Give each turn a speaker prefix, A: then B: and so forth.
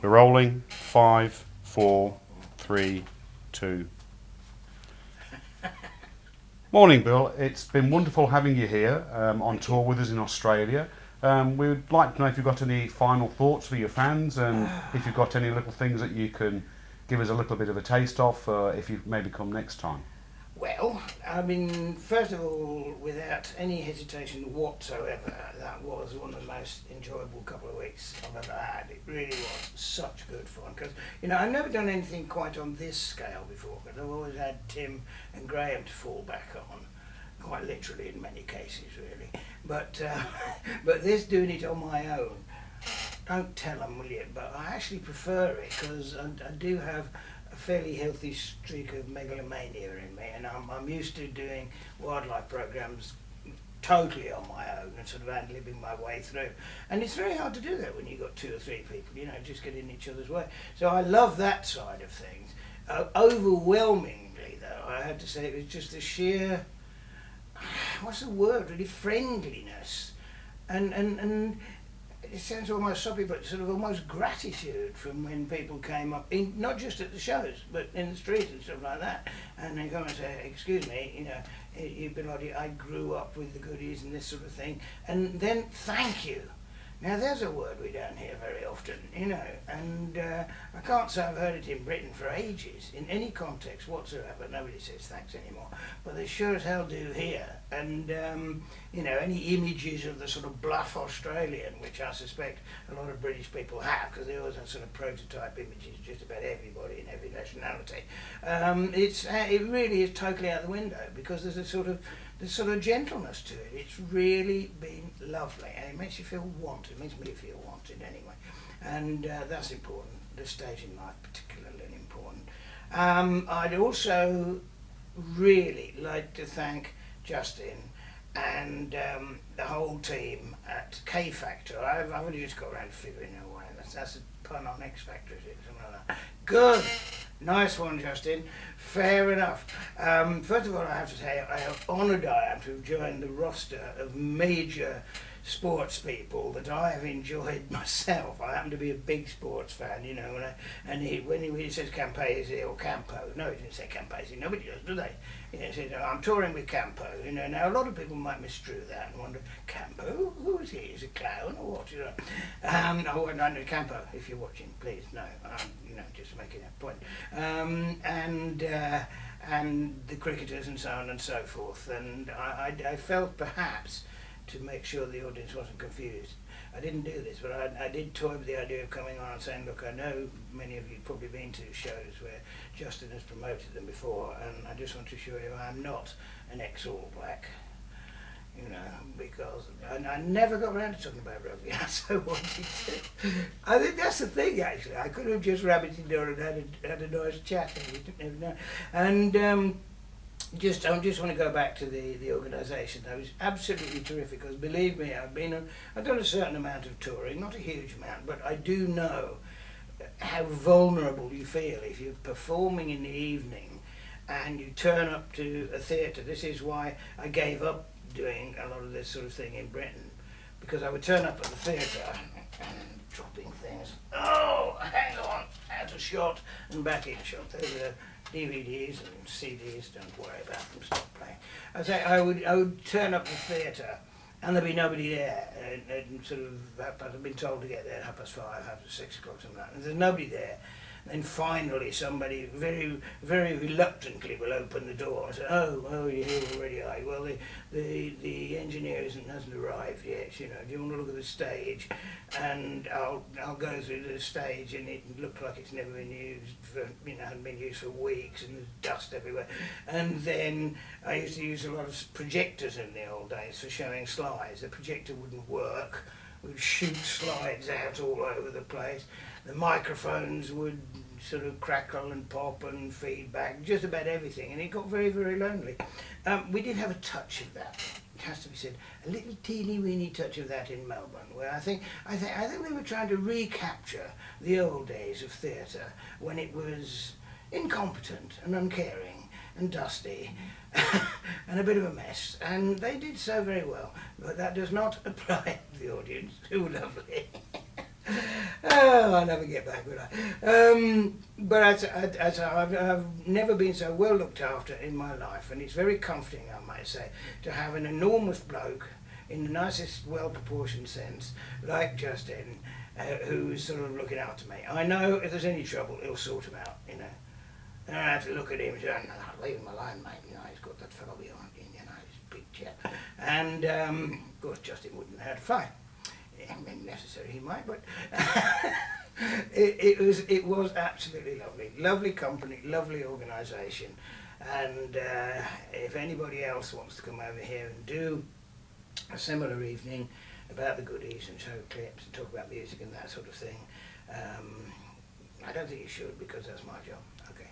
A: We're rolling. 5, 4, 3, 2. Morning, Bill. It's been wonderful having you here on tour with us in Australia. We would like to know if you've got any final thoughts for your fans, and if you've got any little things that you can give us a little bit of a taste of, if you maybe come next time.
B: Well, I mean, first of all, without any hesitation whatsoever, that was one of the most enjoyable couple of weeks I've ever had. It really was such good fun because, I've never done anything quite on this scale before because I've always had Tim and Graham to fall back on, quite literally in many cases, really. But but this doing it on my own, don't tell them, will you? But I actually prefer it because I do have a fairly healthy streak of megalomania in me, and I'm used to doing wildlife programs totally on my own and sort of ad-libbing my way through. And it's very hard to do that when you've got 2 or 3 people, just get in each other's way. So I love that side of things. Overwhelmingly, though, I have to say it was just the sheer, what's the word, really, friendliness. And it sounds almost soppy, but sort of almost gratitude from when people came up, not just at the shows, but in the street and stuff like that. And they come and say, excuse me, you've been like, I grew up with the goodies and this sort of thing. And then thank you. Now there's a word we don't hear very often, and I can't say I've heard it in Britain for ages, in any context whatsoever. Nobody says thanks anymore, but they sure as hell do here. And, any images of the sort of bluff Australian, which I suspect a lot of British people have, because they always have sort of prototype images, just about everybody in every nationality. It really is totally out the window, because there's sort of gentleness to it. It's really been lovely, and it makes you feel wanted. It makes me feel wanted anyway, and that's important. This stage in life particularly important. I'd also really like to thank Justin and the whole team at K Factor. I've only just got around to figuring out why. That's a pun on X Factor, is it? Something like that. Good. Nice one, Justin. Fair enough. First of all, I have to say how honoured I am to have joined the roster of major sports people that I have enjoyed myself. I happen to be a big sports fan, when he says Campese or Campo, no, he didn't say Campese, nobody does, do they? He says, I'm touring with Campo, now a lot of people might misdrew that and wonder, Campo? Who is he? Is he a clown or what, I know Campo, if you're watching, please, no, just making that point. And the cricketers and so on and so forth, and I felt perhaps to make sure the audience wasn't confused. I didn't do this, but I did toy with the idea of coming on and saying, look, I know many of you have probably been to shows where Justin has promoted them before, and I just want to assure you I'm not an ex-All Black, because I never got around to talking about rugby. I so wanted to. I think that's the thing, actually. I could have just rabbited on and had a nice chat, and we didn't even know. And I just want to go back to the organisation. That was absolutely terrific, because believe me, I've done a certain amount of touring, not a huge amount, but I do know how vulnerable you feel if you're performing in the evening and you turn up to a theatre. This is why I gave up doing a lot of this sort of thing in Britain, because I would turn up at the theatre and dropping things. Oh, hang on, out of shot and back in shot. Those are DVDs and CDs, don't worry about them, stop playing. I would turn up the theatre and there'd be nobody there, and sort of, I'd been told to get there at 5:30, 6 o'clock, something like that, and there's nobody there. Then finally somebody very, very reluctantly will open the door and say, oh, you're here already, are you? Well, the engineer hasn't arrived yet, do you want to look at the stage? And I'll go through the stage, and it looked like it's never been used hadn't been used for weeks, and there's dust everywhere. And then I used to use a lot of projectors in the old days for showing slides. The projector wouldn't work. We'd shoot slides out all over the place. The microphones would sort of crackle and pop and feedback, just about everything, and it got very, very lonely. We did have a touch of that, it has to be said, a little teeny weeny touch of that in Melbourne, where I think we were trying to recapture the old days of theatre when it was incompetent and uncaring and dusty and a bit of a mess, and they did so very well, but that does not apply to the audience, who were lovely. Oh, I'll never get back, will I? But I've never been so well looked after in my life, and it's very comforting, I might say, to have an enormous bloke, in the nicest, well-proportioned sense, like Justin, who's sort of looking after me. I know if there's any trouble, he'll sort him out, you know. And I have to look at him and say, oh, no, leave him alone, mate. You know, he's got that fellow behind him, you know, he's a big chap. And, of course, Justin wouldn't have had fun. When necessary, he might, but it was absolutely lovely company, lovely organisation, and if anybody else wants to come over here and do a similar evening about the goodies and show clips and talk about music and that sort of thing, I don't think you should, because that's my job. Okay.